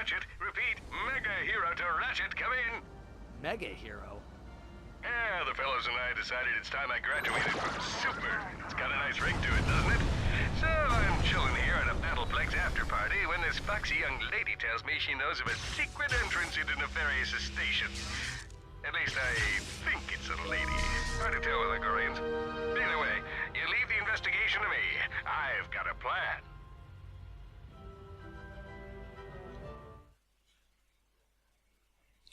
Ratchet. Repeat, Mega Hero to Ratchet. Come in. Mega Hero? Yeah, the fellows and I decided it's time I graduated from Super. It's got a nice ring to it, doesn't it? So I'm chilling here at a Battleplex after party when this foxy young lady tells me she knows of a secret entrance into Nefarious' station. At least I think it's a lady. Hard to tell with the Koreans. Anyway, you leave the investigation to me. I've got a plan.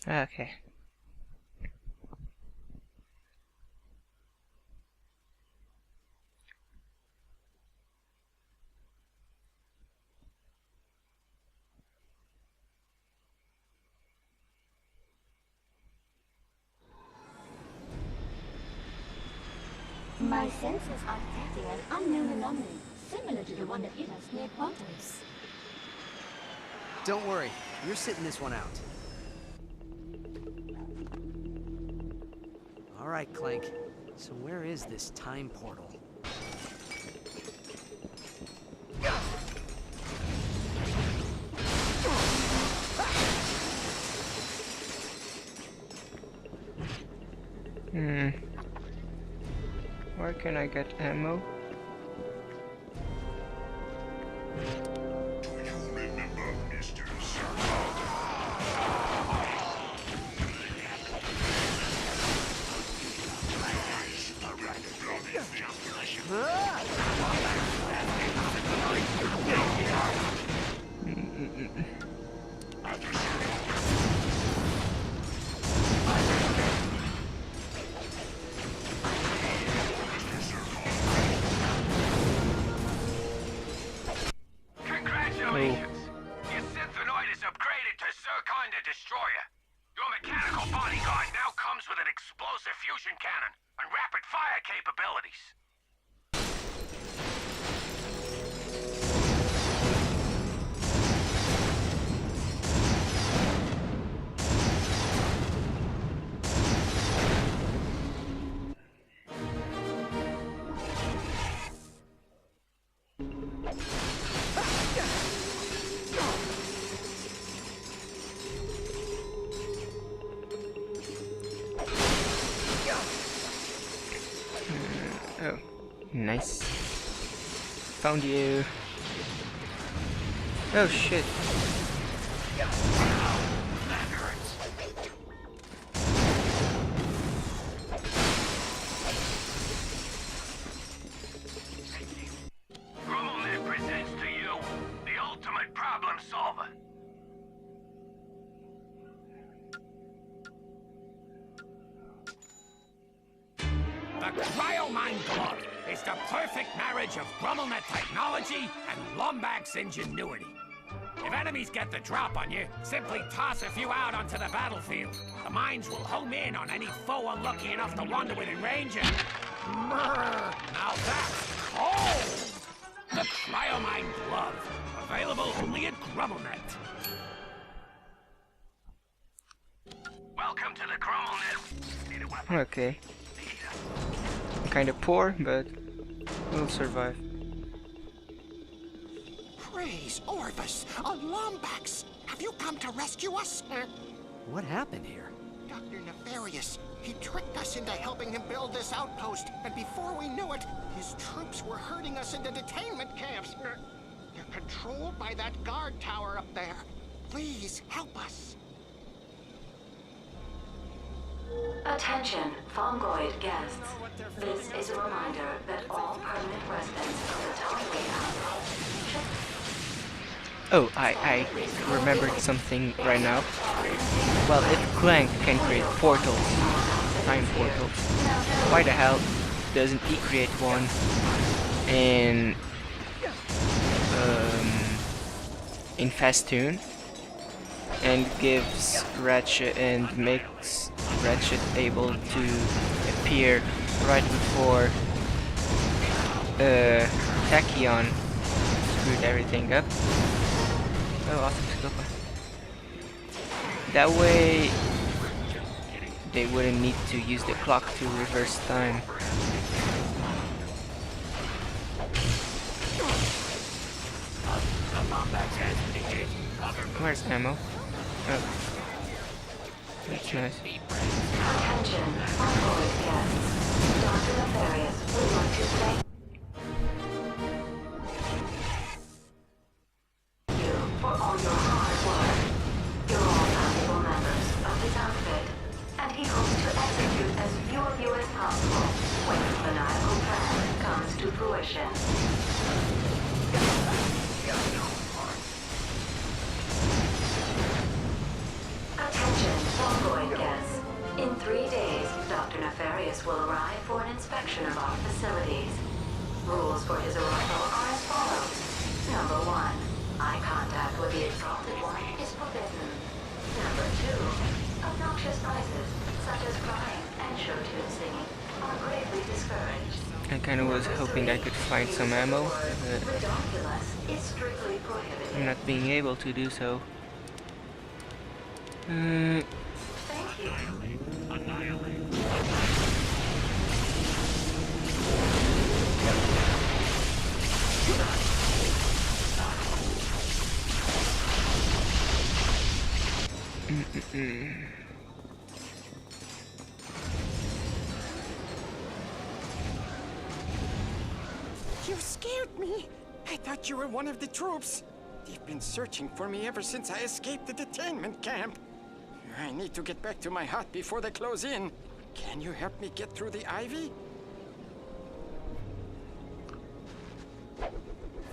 Okay. My senses are detecting an unknown anomaly, similar to the one that hit us near Quantum's. Don't worry, you're sitting this one out. Alright, Clank. So where is this time portal? Where can I get ammo? Do you remember Mr. Congratulations! Your Synthenoid is upgraded to Zircon the Destroyer. Your mechanical bodyguard now comes with an explosive fusion cannon and rapid fire capabilities. Oh, nice. Found you. Oh shit. Grummelnet presents to you the ultimate problem solver. The Cryomind Glove is the perfect marriage of Grummelnet technology and Lombak's ingenuity. If enemies get the drop on you, simply toss a few out onto the battlefield. The mines will home in on any foe unlucky enough to wander within range and... Brrr, now that's cold! The Cryomind Glove, available only at Grummelnet. Welcome to the Grummelnet. Need a weapon? Okay. Kinda poor, but we'll survive. Praise Orvus, a Lombax! Have you come to rescue us? What happened here? Dr. Nefarious, he tricked us into helping him build this outpost, and before we knew it, his troops were herding us into detainment camps. They're controlled by that guard tower up there. Please, help us. Attention, Fongoid guests. This is a reminder that all permanent residents of the Tonway outpost should... Oh, I remembered something right now. Well, if Clank can create portals, time portals, why the hell doesn't he create one in Festoon and gives Ratchet and makes Ratchet able to appear right before Tachyon screwed everything up. Oh, awesome scopa. That way they wouldn't need to use the clock to reverse time. The Lombax has been hit. Other Where's ammo? Oh. That's nice. Attention, onboard guests. Dr. Nefarious would like to thank you for all your hard work. You're all valuable members of his outfit, and he hopes to execute as few of you as possible when his maniacal plan comes to fruition. Attention, Fongoid guests. In 3 days, Dr. Nefarious will arrive for an inspection of our facilities. Rules for his arrival are as follows. Number 1, eye contact with the exalted one is forbidden. Number 2, obnoxious noises, such as crying and show tune singing, are greatly discouraged. I kind of was hoping I could find some ammo, but Redonkulus is strictly prohibited. I'm not being able to do so. Thank you. You scared me. I thought you were one of the troops. They've been searching for me ever since I escaped the detainment camp. I need to get back to my hut before they close in. Can you help me get through the ivy?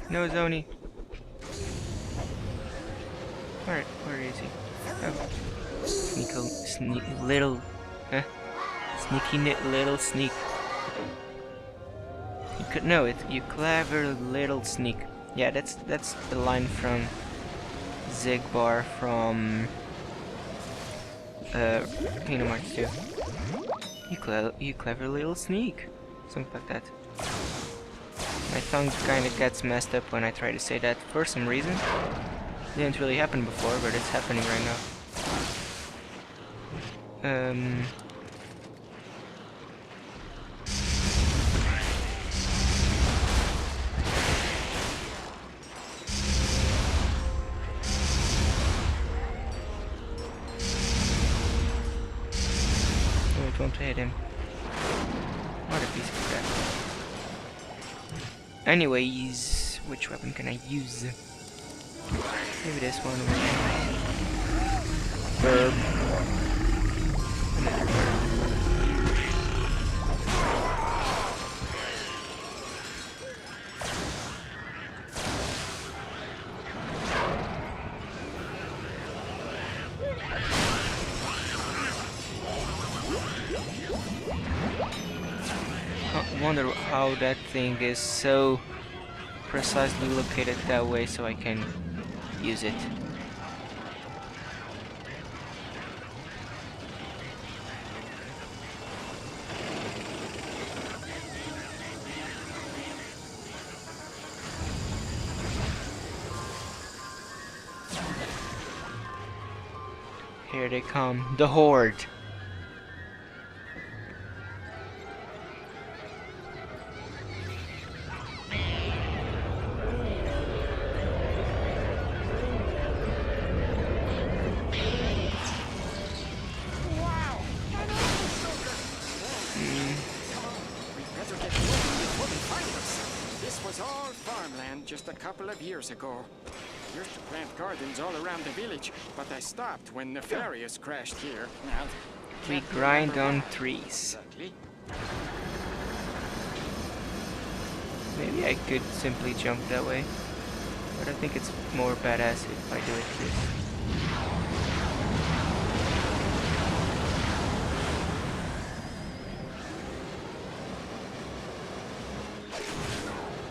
No, Zoni. Where is he? Oh. Sneaky little sneak. You could know it. You clever little sneak. Yeah, that's the line from Zigbar from Kingdom Hearts 2. You clever little sneak. Something like that. My tongue kinda gets messed up when I try to say that for some reason. It didn't really happen before, but it's happening right now. I won't hit him. What a piece of crap. Anyways, which weapon can I use? Maybe this one. Burp. Another burp. I wonder how that thing is so precisely located that way so I can use it. Here they come, the Horde. Just a couple of years ago. I used to plant gardens all around the village, but I stopped when Nefarious crashed here. Now, We grind on trees. exactly. Maybe I could simply jump that way, but I think it's more badass if I do it this.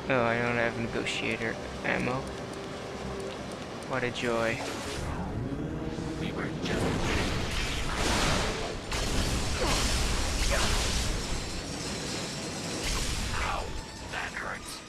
Oh, I don't have negotiator ammo. What a joy. Ow, that hurts.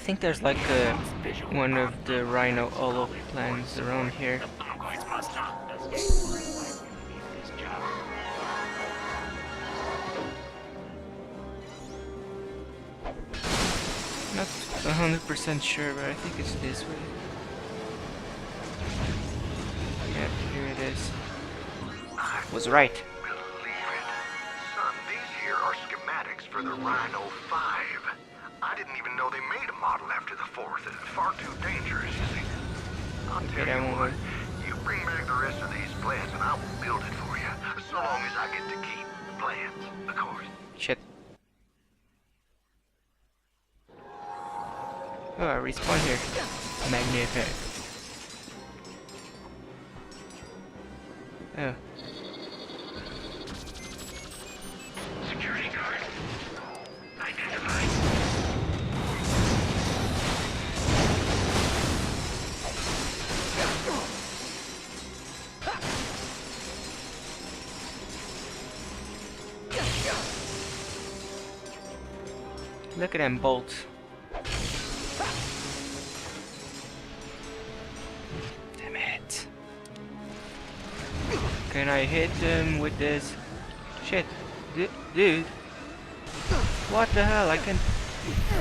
think there's like one of the rhino holo plants around here. Not 100% sure, but I think it's this way. Yeah, here it is. Was right. Believe it. Son, these here are schematics for the Rhino 5. I didn't even know they made a model after the 4th. Far too dangerous, you see. I'll tell you what, you bring back the rest of these plans and I will build it for you. So long as I get to keep the plans, of course. Shit. Oh, I respawn here. Magnificent. Oh. Security guard. Identified. Look at them bolts. Damn it. Can I hit them with this? Shit. Dude. What the hell? I can't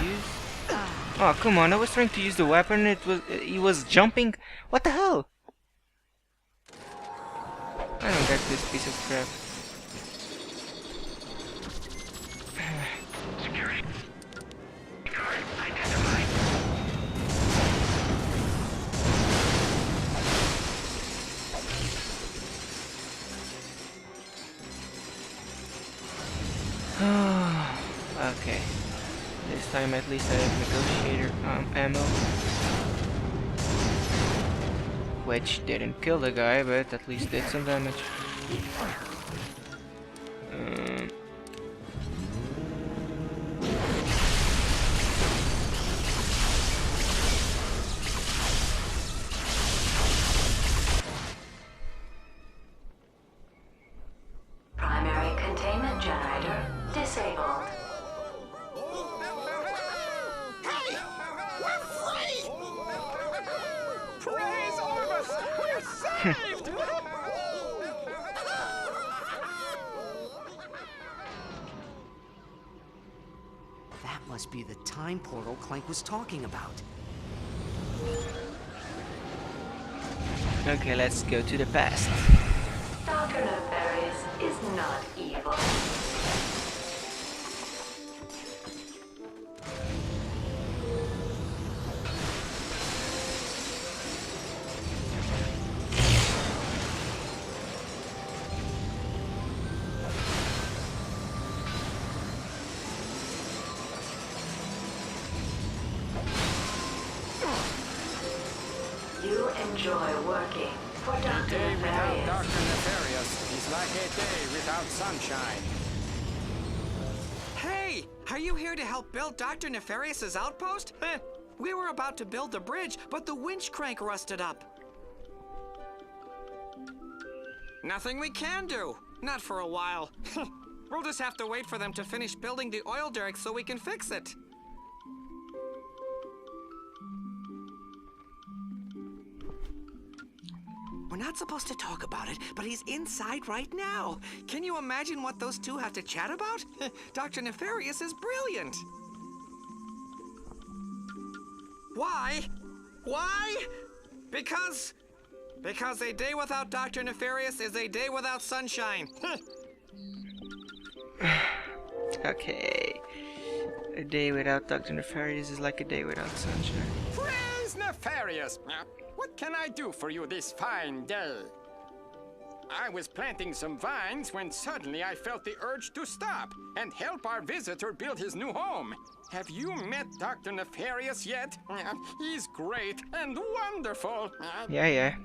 use... Oh, come on. I was trying to use the weapon. He was jumping. What the hell? I don't get this piece of crap. Security guard identified. Okay. This time at least I have negotiator ammo. Which didn't kill the guy, but at least did some damage. Primary containment generator disabled. Hey! We're free! Praise Orvus! We're saved! That must be the time portal Clank was talking about. Okay, let's go to the past. Dr. Nefarious is not evil. You enjoy working for Dr. Day without Nefarious. Dr. Nefarious is like a day without sunshine. Hey, are you here to help build Dr. Nefarious's outpost? We were about to build the bridge, but the winch crank rusted up. Nothing we can do. Not for a while. We'll just have to wait for them to finish building the oil derrick so we can fix it. We're not supposed to talk about it, but he's inside right now. Can you imagine what those two have to chat about? Dr. Nefarious is brilliant. Why? Why? Because a day without Dr. Nefarious is a day without sunshine. Okay. A day without Dr. Nefarious is like a day without sunshine. Praise Nefarious! What can I do for you this fine day? I was planting some vines when suddenly I felt the urge to stop and help our visitor build his new home. Have you met Dr. Nefarious yet? He's great and wonderful. Yeah.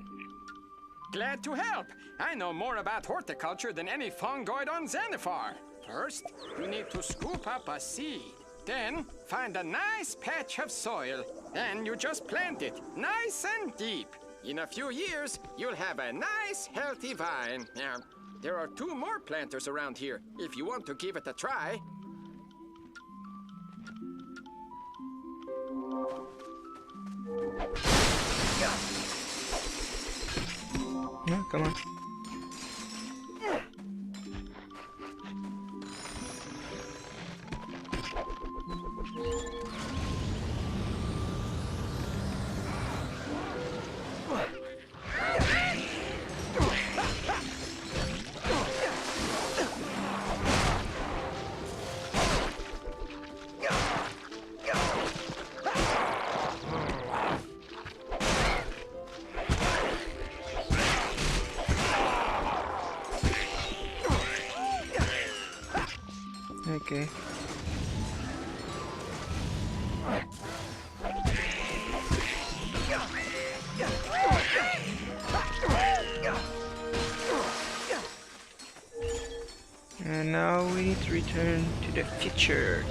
Glad to help. I know more about horticulture than any fungoid on Xanathar. First, you need to scoop up a seed. Then, find a nice patch of soil. Then you just plant it, nice and deep. In a few years, you'll have a nice, healthy vine. There are 2 more planters around here, if you want to give it a try. Come on. Okay. And now we need to return to the future,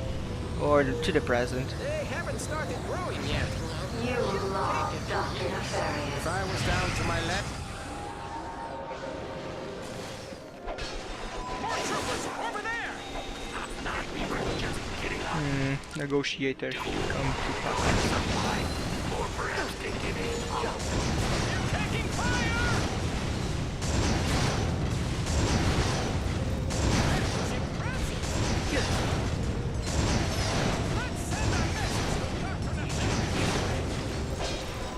or to the present. They haven't started growing yet. You lost Dr. Nefarious. If I was down to my left. More troopers over there! Not we were just getting on. Negotiator come to pass. Or perhaps taking a jump. Taking fire! That was impressive! Let's send a message to Dr. Nefarious!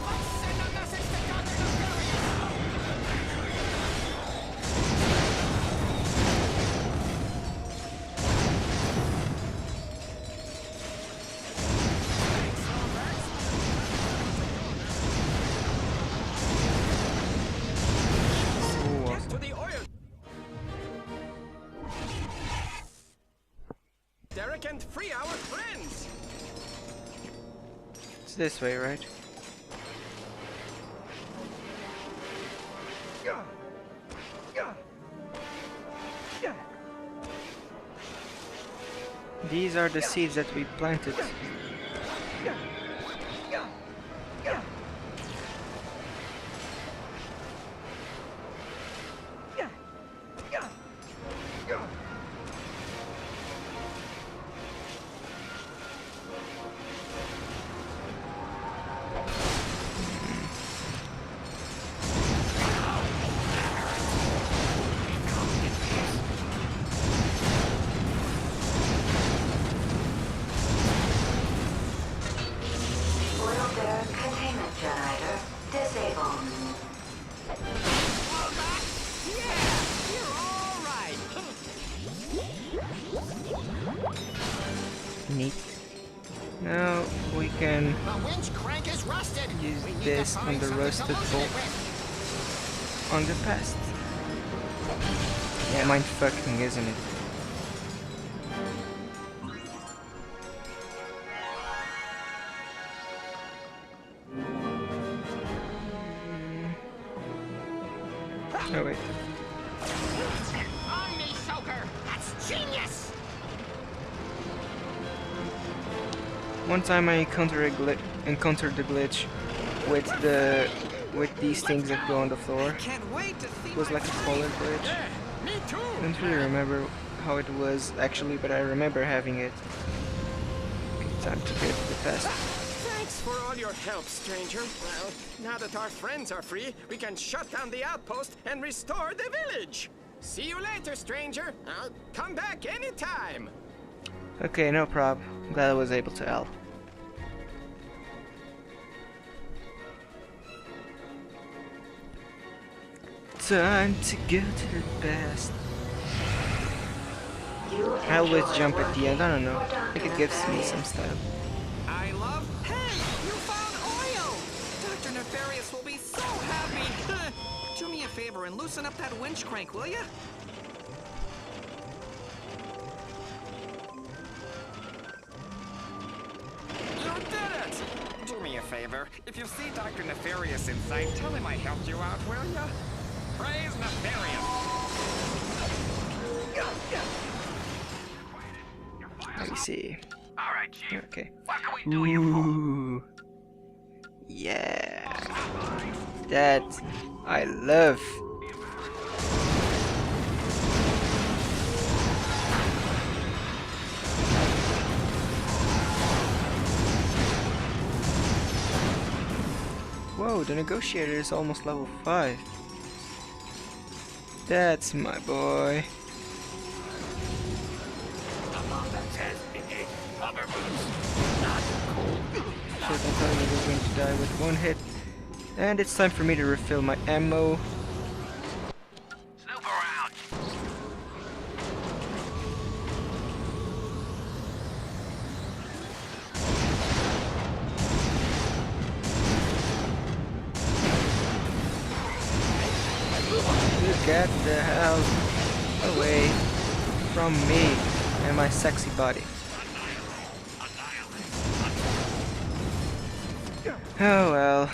Let's send a message to Dr. to the oil. Derek and free our friends. It's this way, right? These are the seeds that we planted. Neat. Now we can use this on the roasted bolt on the past. Yeah, mind fucking, isn't it? Oh wait. Omni Soaker! That's genius! One time I encountered the glitch with these things that go on the floor. Can't wait to see It was like a color glitch. Me too. I don't really remember how it was actually, but I remember having it. Okay, time to get to the past. Thanks for all your help, stranger. Well, now that our friends are free, we can shut down the outpost and restore the village. See you later, stranger. I'll come back anytime. Okay, no problem. I'm glad I was able to help. Time to go to the past. I always jump at the end, I don't know. I think it gives me some style. I love. Hey, you found oil! Dr. Nefarious will be so happy. Do me a favor and loosen up that winch crank, will ya? You did it! Do me a favor. If you see Dr. Nefarious inside, tell him I helped you out, will ya? Praise Nefarious! Let me see. All right, Chief. Okay. What can we do here for? Ooh. Yeah. That I love. Whoa, the negotiator is almost level 5. That's my boy. So don't tell me we're going to die with one hit. And it's time for me to refill my ammo. Snoop around. Get the hell away from me and my sexy body. Oh well.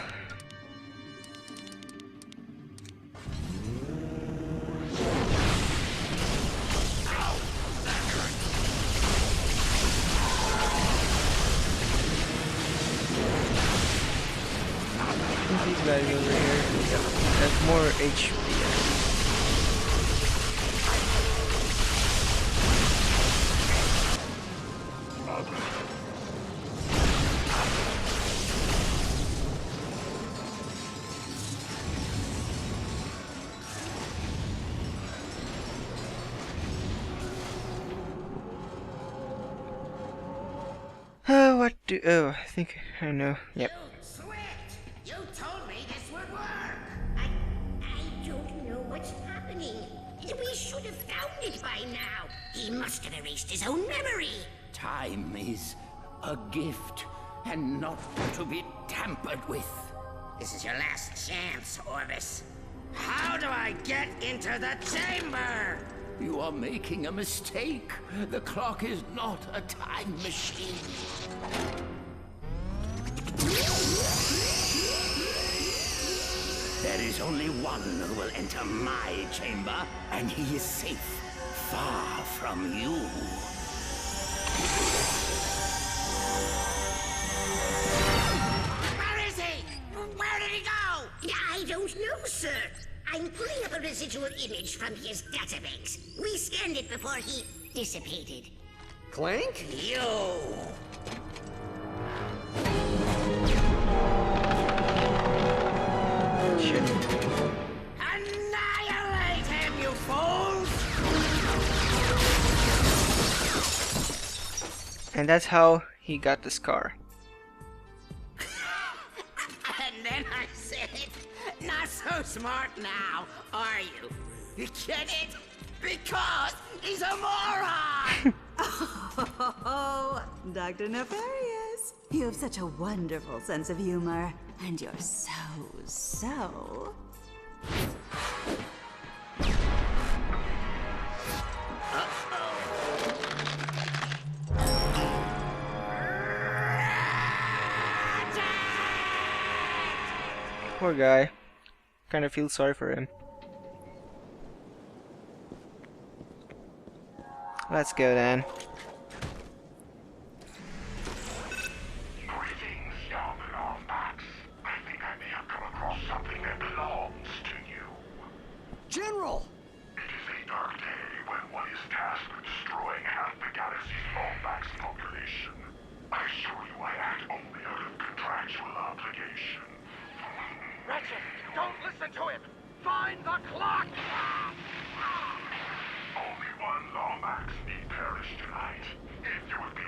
These guys over here have more HP. Oh, I think I know. Yep. Swift! You told me this would work! I don't know what's happening. We should have found it by now. He must have erased his own memory. Time is a gift and not to be tampered with. This is your last chance, Orvus. How do I get into the chamber? You are making a mistake. The clock is not a time machine. There is only one who will enter my chamber, and he is safe, far from you. Where is he? Where did he go? I don't know, sir. I'm pulling up a residual image from his database. We scanned it before he dissipated. Clank? You! Shit. Annihilate him, you fools! And that's how he got the scar. And then I said, not so smart now, are you? You get it? Because he's a moron! Oh, Dr. Nefarious, you have such a wonderful sense of humor, and you're so... Poor guy. Kind of feel sorry for him. Let's go then. Greetings, young Orvus. I think I may have come across something that belongs to you. General! It is a dark day when one is tasked with destroying half the galaxy's Orvus population. I assure you I act only out of contractual obligation. Ratchet, don't listen to him! Find the clock! Only one Lombax need perish tonight. If you would be